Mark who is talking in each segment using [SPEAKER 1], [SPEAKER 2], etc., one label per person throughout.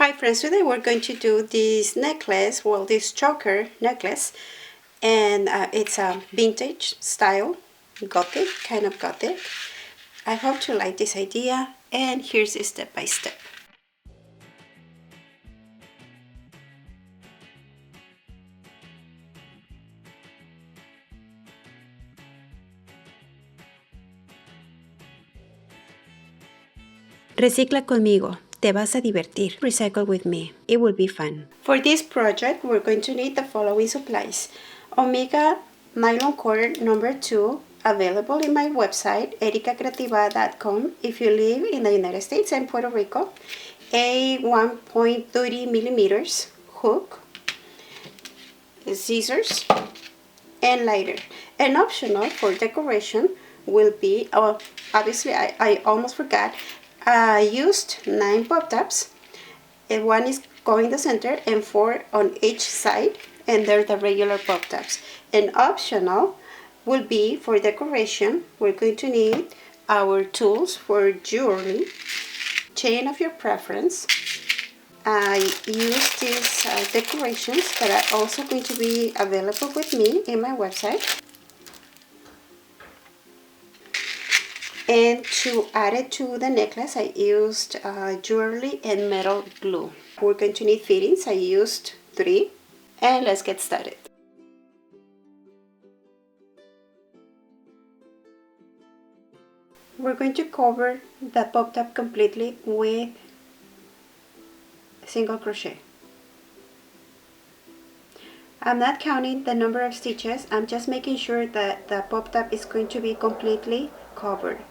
[SPEAKER 1] Hi friends, today we're going to do this necklace, well this choker necklace, and it's a vintage style, gothic, kind of gothic. I hope you like this idea, and here's a step by step.
[SPEAKER 2] Recicla conmigo. Te vas a divertir. Recycle with me. It will be fun.
[SPEAKER 1] For this project, we're going to need the following supplies. Omega nylon cord number 2, available in my website, ericacreativa.com, if you live in the United States and Puerto Rico. A 1.30 millimeters hook, scissors, and lighter. And optional for decoration will be, obviously I almost forgot, I used 9 pop tabs, and 1 is going the center and 4 on each side, and they're the regular pop tabs. And optional will be for decoration, we're going to need our tools for jewelry, chain of your preference. I use these decorations that are also going to be available with me in my website. And to add it to the necklace, I used jewelry and metal glue. We're going to need fittings. I used 3. And let's get started. We're going to cover the pop tab completely with single crochet. I'm not counting the number of stitches, I'm just making sure that the pop tab is going to be completely covered.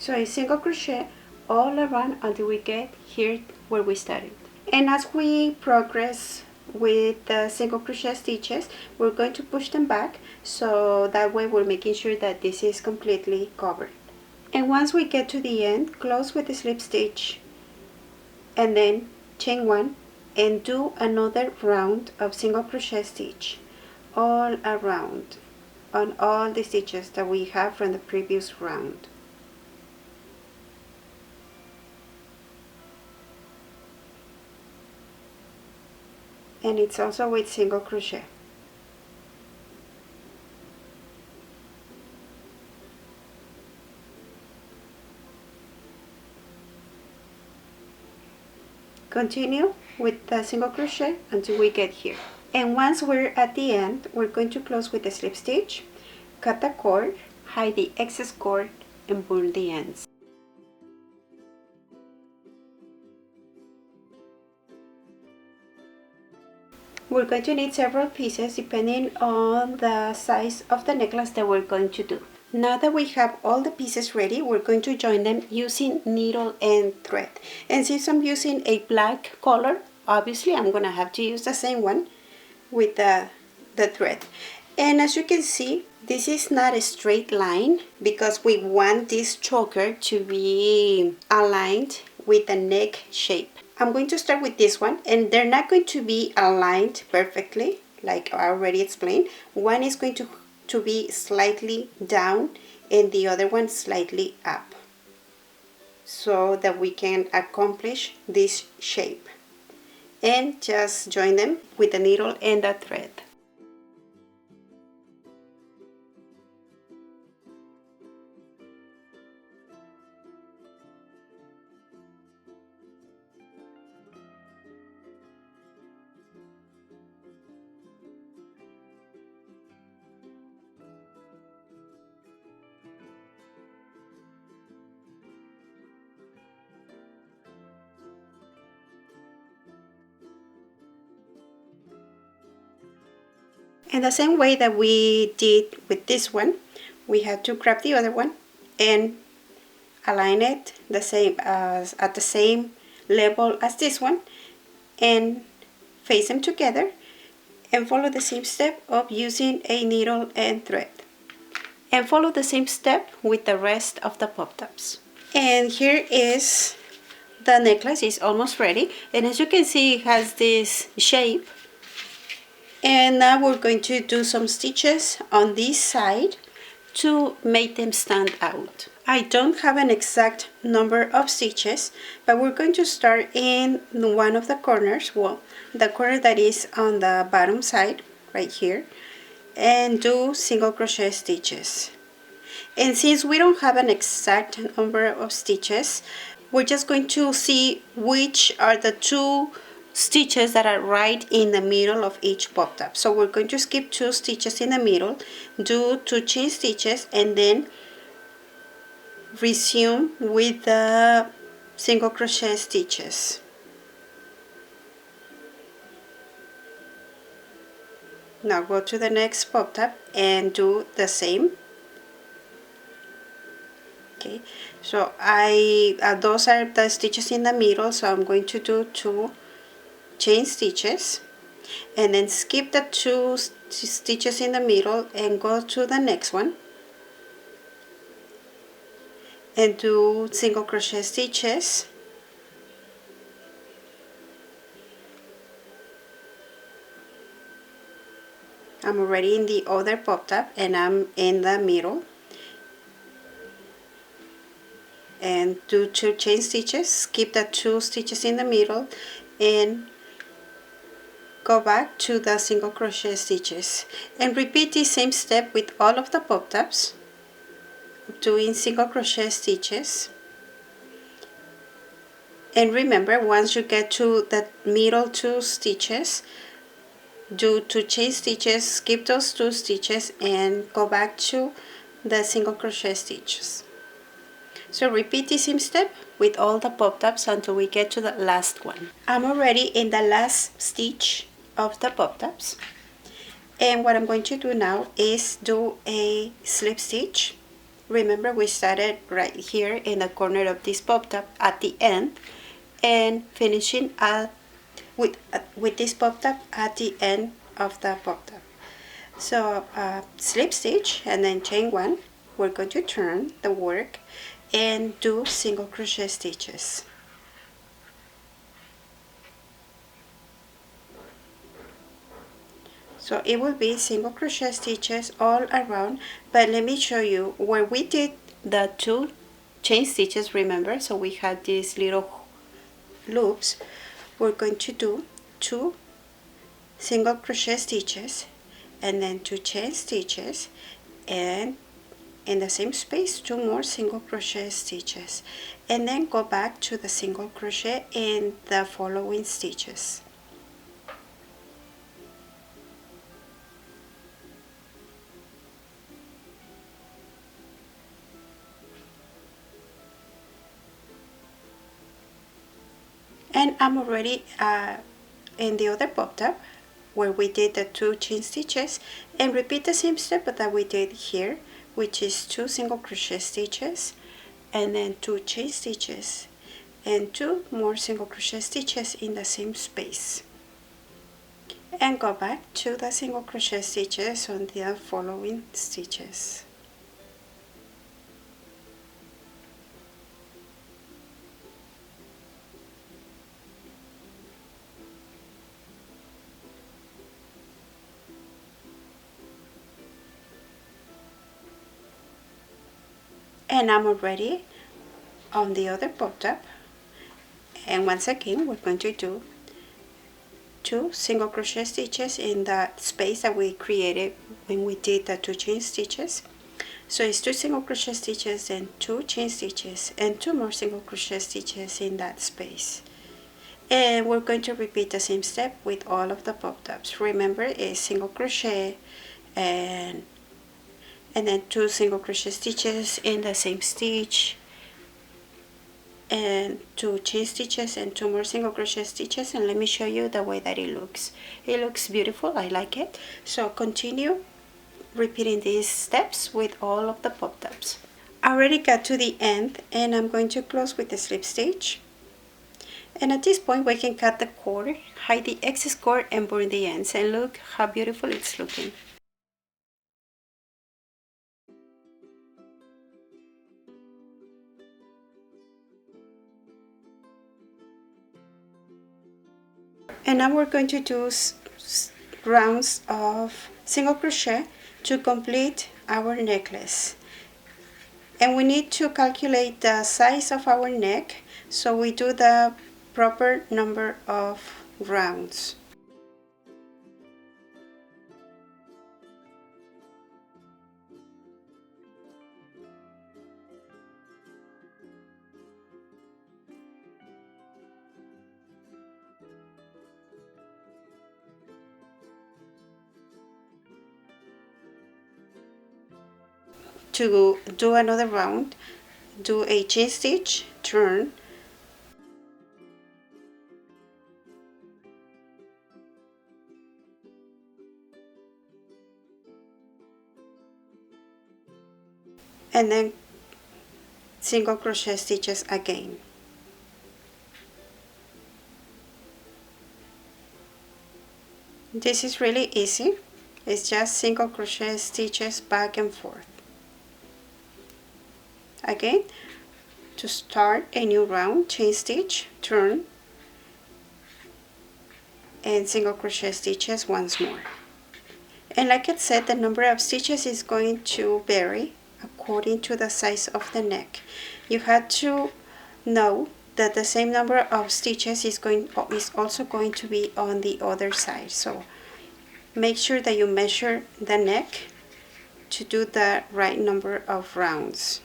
[SPEAKER 1] So I single crochet all around until we get here where we started. And as we progress with the single crochet stitches, we're going to push them back, so that way we're making sure that this is completely covered. And once we get to the end, close with the slip stitch and then chain 1 and do another round of single crochet stitch all around on all the stitches that we have from the previous round. And it's also with single crochet. Continue with the single crochet until we get here. And once we're at the end, we're going to close with the slip stitch, cut the cord, hide the excess cord, and burn the ends. We're going to need several pieces depending on the size of the necklace that we're going to do. Now that we have all the pieces ready, we're going to join them using needle and thread. And since I'm using a black color, obviously I'm going to have to use the same one with the thread. And as you can see, this is not a straight line because we want this choker to be aligned with the neck shape. I'm going to start with this one, and they're not going to be aligned perfectly like I already explained. One is going to be slightly down and the other one slightly up, so that we can accomplish this shape. And just join them with the needle and the thread. And the same way that we did with this one, we have to grab the other one and align it the same as at the same level as this one, and face them together and follow the same step of using a needle and thread. And follow the same step with the rest of the pop tabs. And here is The necklace is almost ready, and as you can see, it has this shape. And now we're going to do some stitches on this side to make them stand out. I don't have an exact number of stitches, but we're going to start in one of the corners, well, the corner that is on the bottom side, right here, and do single crochet stitches. And since we don't have an exact number of stitches, we're just going to see which are the two stitches that are right in the middle of each pop tab. So we're going to skip 2 stitches in the middle, do 2 chain stitches, and then resume with the single crochet stitches. Now go to the next pop tab and do the same. Okay, so those are the stitches in the middle, so I'm going to do 2 chain stitches and then skip the 2 stitches in the middle and go to the next one and do single crochet stitches. I'm already in the other pop tab and I'm in the middle, and do 2 chain stitches, skip the 2 stitches in the middle and go back to the single crochet stitches, and repeat the same step with all of the pop tabs, doing single crochet stitches. And remember, once you get to the middle 2 stitches, do 2 chain stitches, skip those 2 stitches and go back to the single crochet stitches. So repeat the same step with all the pop tabs until we get to the last one. I'm already in the last stitch of the pop tabs, and what I'm going to do now is do a slip stitch. Remember, we started right here in the corner of this pop tab at the end and finishing with this pop tab at the end of the pop tab. So slip stitch and then chain 1. We're going to turn the work and do single crochet stitches. So it will be single crochet stitches all around, but let me show you where we did the 2 chain stitches. Remember, so we had these little loops. We're going to do 2 single crochet stitches and then 2 chain stitches, and in the same space 2 more single crochet stitches, and then go back to the single crochet in the following stitches. And I'm already in the other pop tab where we did the 2 chain stitches, and repeat the same step that we did here, which is 2 single crochet stitches and then 2 chain stitches and 2 more single crochet stitches in the same space, and go back to the single crochet stitches on the following stitches. And I'm already on the other pop tab, and once again we're going to do 2 single crochet stitches in that space that we created when we did the 2 chain stitches. So it's 2 single crochet stitches and 2 chain stitches and 2 more single crochet stitches in that space, and we're going to repeat the same step with all of the pop tabs. Remember, it's single crochet and then 2 single crochet stitches in the same stitch and 2 chain stitches and 2 more single crochet stitches, and let me show you the way that it looks. It looks beautiful, I like it. So continue repeating these steps with all of the pop tabs. I already got to the end and I'm going to close with the slip stitch, and at this point we can cut the cord, hide the excess cord and burn the ends, and look how beautiful it's looking. And now we're going to do rounds of single crochet to complete our necklace. And we need to calculate the size of our neck, so we do the proper number of rounds. To do another round, do a chain stitch, turn, and then single crochet stitches again. This is really easy. It's just single crochet stitches back and forth. Again, to start a new round, chain stitch, turn, and single crochet stitches once more. And like I said, the number of stitches is going to vary according to the size of the neck. You have to know that the same number of stitches is also going to be on the other side. So make sure that you measure the neck to do the right number of rounds.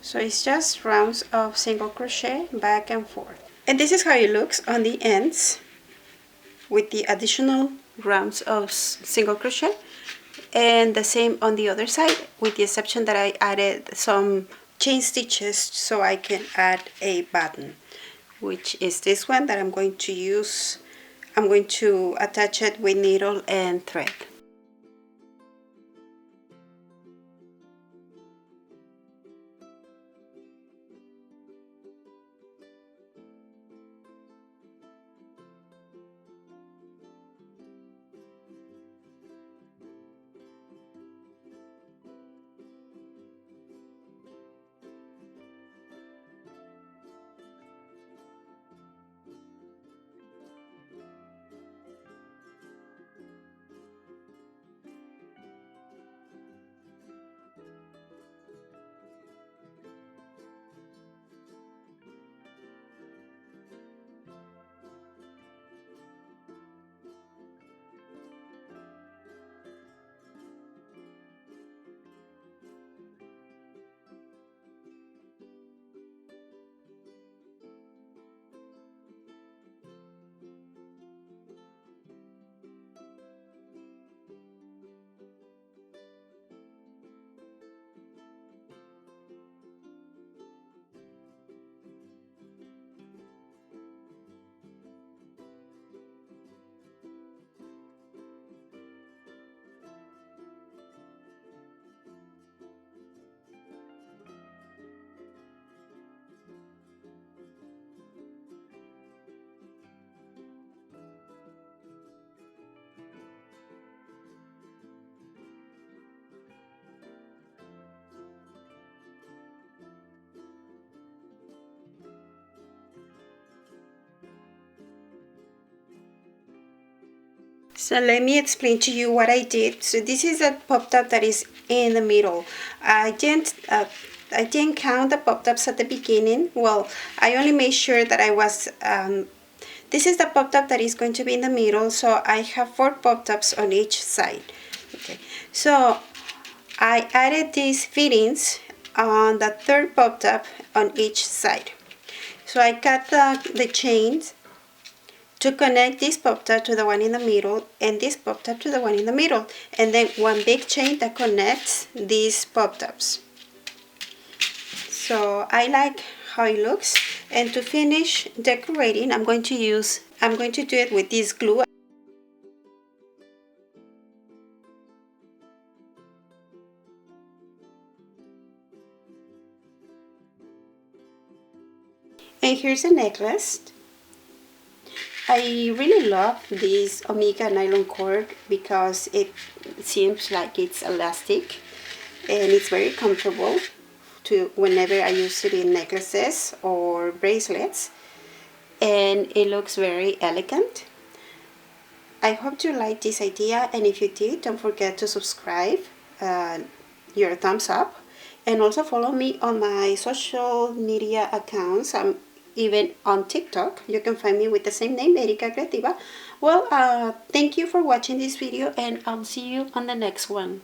[SPEAKER 1] So it's just rounds of single crochet back and forth. And this is how it looks on the ends with the additional rounds of single crochet, and the same on the other side, with the exception that I added some chain stitches so I can add a button, which is this one that I'm going to use. I'm going to attach it with needle and thread. So let me explain to you what I did. So this is a pop top that is in the middle. I didn't count the pop tops at the beginning. Well, I only made sure that I was. This is the pop top that is going to be in the middle. So I have 4 pop tops on each side. Okay. So I added these fittings on the 3rd pop top on each side. So I cut the chains to connect this pop top to the one in the middle and this pop top to the one in the middle, and then one big chain that connects these pop tops. So I like how it looks, and to finish decorating I'm going to do it with this glue. And here's a necklace. I really love this Omega nylon cord because it seems like it's elastic and it's very comfortable to whenever I use it in necklaces or bracelets, and it looks very elegant. I hope you liked this idea, and if you did, don't forget to subscribe, your thumbs up, and also follow me on my social media accounts. I'm even on TikTok. You can find me with the same name, Erika Creativa. Well, thank you for watching this video, and I'll see you on the next one.